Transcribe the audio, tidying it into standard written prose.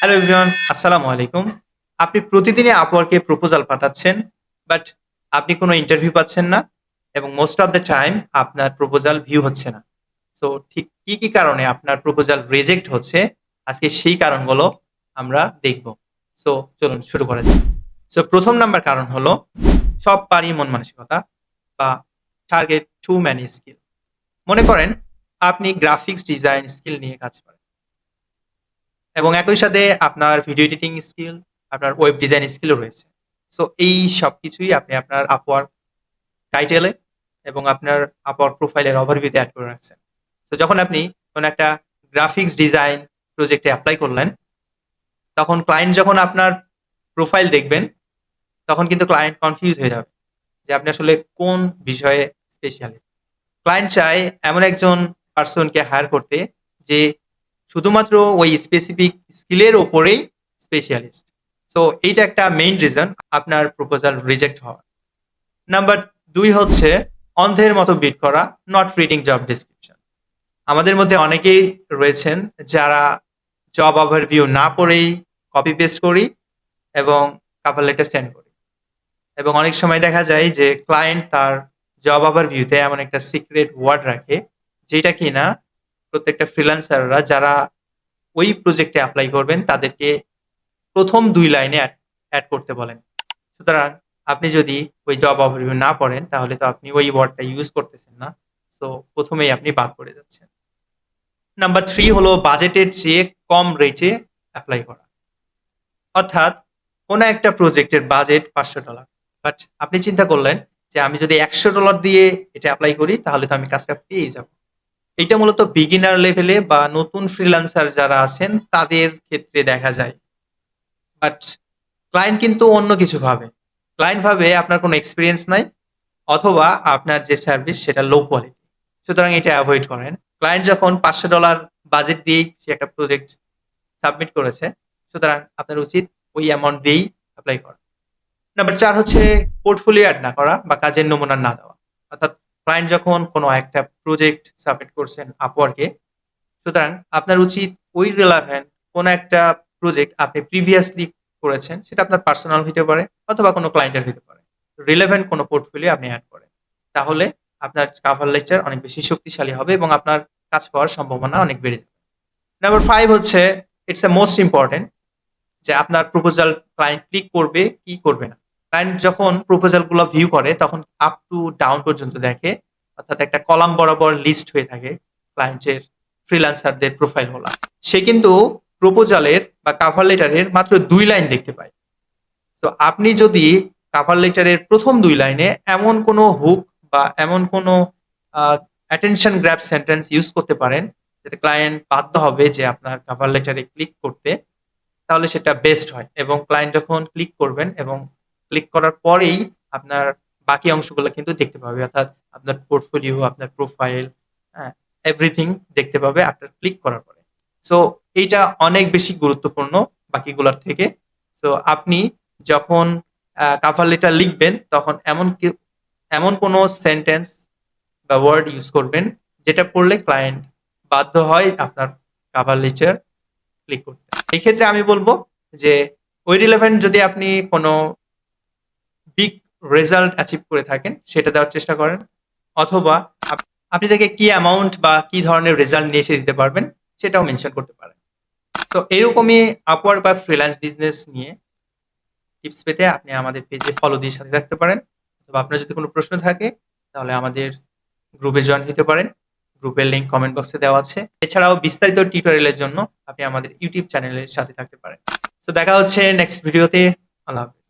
Hello everyone, আসসালামু আলাইকুম। আপনি প্রতিদিনই Upwork এ প্রপোজাল পাঠাচ্ছেন, বাট আপনি কোনো ইন্টারভিউ পাচ্ছেন না এবং মোস্ট অফ দ্যা টাইম আপনার প্রপোজাল ভিউ হচ্ছে না। সো ঠিক কি কারণে আপনার প্রপোজাল রিজেক্ট হচ্ছে, আজকে সেই কারণগুলো আমরা দেখব। সো চলুন শুরু করা যাক। সো ১ম নাম্বার কারণ হলো সব পারি মন মানসিকতা বা টার্গেট টু ম্যানি স্কিল। মনে করেন আপনি গ্রাফিক্স ডিজাইন স্কিল নিয়ে কাজ করেন। এবং একই সাথে আপনার ভিডিও এডিটিং স্কিল, আপনার ওয়েব ডিজাইন স্কিলও রয়েছে। সো এই সবকিছুই আপনি আপনার Upwork টাইটেলে এবং আপনার Upwork প্রোফাইলের ওভারভিউ তে এড করে রাখছেন। তো যখন আপনি কোন একটা গ্রাফিক্স ডিজাইন প্রজেক্টে এপ্লাই করলেন, তখন ক্লায়েন্ট যখন আপনার প্রোফাইল দেখবেন, তখন কিন্তু ক্লায়েন্ট কনফিউজ হয়ে যাবে যে আপনি আসলে কোন বিষয়ে স্পেশালিস্ট। ক্লায়েন্ট চায় এমন একজন পারসনকে হায়ার করতে যে শুধুমাত্র ওই স্পেসিফিক স্কিলের উপরেই স্পেশালিস্ট। সো এইটা একটা মেইন রিজন আপনার প্রপোজাল রিজেক্ট হওয়ার। নাম্বার ২ হচ্ছে অন্ধের মতো বিট করা, নট রিডিং জব ডেসক্রিপশন। আমাদের মধ্যে অনেকেই রয়েছেন যারা জব ওভারভিউ না পড়েই কপি পেস্ট করি এবং কভার লেটার সেন্ড করি। এবং অনেক সময় দেখা যায় যে ক্লায়েন্ট তার জব ওভারভিউতে এমন একটা সিক্রেট ওয়ার্ড রাখে, যেটা কিনা প্রত্যেকটা ফ্রিল্যান্সাররা যারা ওই প্রজেক্টে এপ্লাই করবেন তাদেরকে ১ম ২ লাইনে এড করতে বলেন। সুতরাং আপনি যদি ওই জব ওভারভিউ না পড়েন তাহলে তো আপনি ওই ওয়ার্ডটা ইউজ করতেছেন না। সো ১ম এই আপনি বাদ পড়ে যাচ্ছেন। নাম্বার ৩ হলো বাজেটের চেয়ে কম রেটে এপ্লাই করা। অর্থাৎ কোন একটা প্রজেক্টের বাজেট $৫০০। বাট আপনি চিন্তা করলেন যে আমি যদি $১০০ দিয়ে এটা এপ্লাই করি তাহলে তো আমি কাজটা পেয়ে যাব। এইটা মূলত বিগিনার লেভেলে বা নতুন ফ্রিল্যান্সার যারা আছেন তাদের ক্ষেত্রে দেখা যায়। বাট ক্লায়েন্ট কিন্তু অন্য কিছু ভাবে। ক্লায়েন্ট ভাবে আপনার কোনো এক্সপেরিয়েন্স নাই অথবা আপনার যে সার্ভিস সেটা লো কোয়ালিটি। সুতরাং এটা এভয়েড করেন। ক্লায়েন্ট যখন $৫০০ বাজেট দিয়েই সে একটা প্রজেক্ট সাবমিট করেছে, সুতরাং আপনার উচিত ওই অ্যামাউন্ট দিয়েই এপ্লাই করা। নাম্বার ৪ হচ্ছে পোর্টফোলিও এড না করা বা কাজের নমুনা না দেওয়া। অর্থাৎ ক্লায়েন্ট যখন কোনো একটা প্রজেক্ট সাবমিট করছেন Upwork এ, সুতরাং আপনার উচিত ওই রিলেভেন্ট কোনো একটা প্রজেক্ট আপনি প্রিভিয়াসলি করেছেন, সেটা আপনার পার্সোনাল হইতে পারে অথবা কোনো ক্লায়েন্টের হইতে পারে। রিলেভেন্ট কোনো পোর্টফোলিও আপনি এড করেন। তাহলে আপনার কভার লেটার অনেক বেশি শক্তিশালী হবে এবং আপনার কাজ পাওয়ার সম্ভাবনা অনেক বেড়ে যাবে। নাম্বার ৫ হচ্ছে ইটস আ মোস্ট ইম্পোর্টেন্ট যে আপনার প্রপোজাল ক্লায়েন্ট ক্লিক করবে কি করবে না। ক্লায়েন্ট যখন প্রপোজাল গুলো ভিউ করে তখন আপ টু ডাউন পর্যন্ত দেখে, অর্থাৎ একটা কলাম বরাবর লিস্ট হয়ে থাকে ক্লায়েন্টের ফ্রিল্যান্সারদের প্রোফাইল গুলা। সে কিন্তু প্রপোজালের বা কভার লেটারের মাত্র ২ লাইন দেখতে পায়। তো আপনি যদি কভার লেটারের ১ম ২ লাইনে এমন কোনো হুক বা এমন কোনো অ্যাটেনশন গ্র্যাব সেন্টেন্স ইউজ করতে পারেন যাতে ক্লায়েন্ট বাধ্য হবে যে আপনার কভার লেটারে ক্লিক করতে, তাহলে সেটা বেস্ট হয় এবং ক্লায়েন্ট যখন ক্লিক করবেন এবং ক্লিক করার পরেই আপনার বাকি অংশগুলো কিন্তু দেখতে পাবে। অর্থাৎ আপনার পোর্টফোলিও, আপনার প্রোফাইল, হ্যাঁ? এভরিথিং দেখতে পাবে আফটার ক্লিক করার পরে। সো এইটা অনেক বেশি গুরুত্বপূর্ণ বাকিগুলার থেকে। তো আপনি যখন কভার লেটার লিখবেন তখন এমন কোনো সেন্টেন্স বা ওয়ার্ড ইউজ করবেন যেটা পড়লে ক্লায়েন্ট বাধ্য হয় আপনার কভার লেটার ক্লিক করতে। এই ক্ষেত্রে আমি বলব যে ওই রিলেভেন্ট যদি আপনি কোনো বিগ রেজাল্ট অ্যাচিভ করে থাকেন সেটা দেওয়ার চেষ্টা করেন। অথবা আপ আপনি তাকে কি অ্যামাউন্ট বা কি ধরনের রেজাল্ট নিয়ে এসে দিতে পারবেন সেটাও মেনশন করতে পারেন। তো এরকমই Upwork বা ফ্রিল্যান্স বিজনেস নিয়ে টিপস পেতে আপনি আমাদের পেজে ফলো দিয়ে সাথে থাকতে পারেন। অথবা আপনার যদি কোনো প্রশ্ন থাকে তাহলে আমাদের গ্রুপে জয়েন হতে পারেন। গ্রুপের লিংক কমেন্ট বক্সে দেওয়া আছে। এছাড়াও বিস্তারিত টিউটোরিয়ালের জন্য আপনি আমাদের ইউটিউব চ্যানেলের সাথে থাকতে পারেন। তো দেখা হচ্ছে নেক্সট ভিডিওতে। আল্লাহ হাফেজ।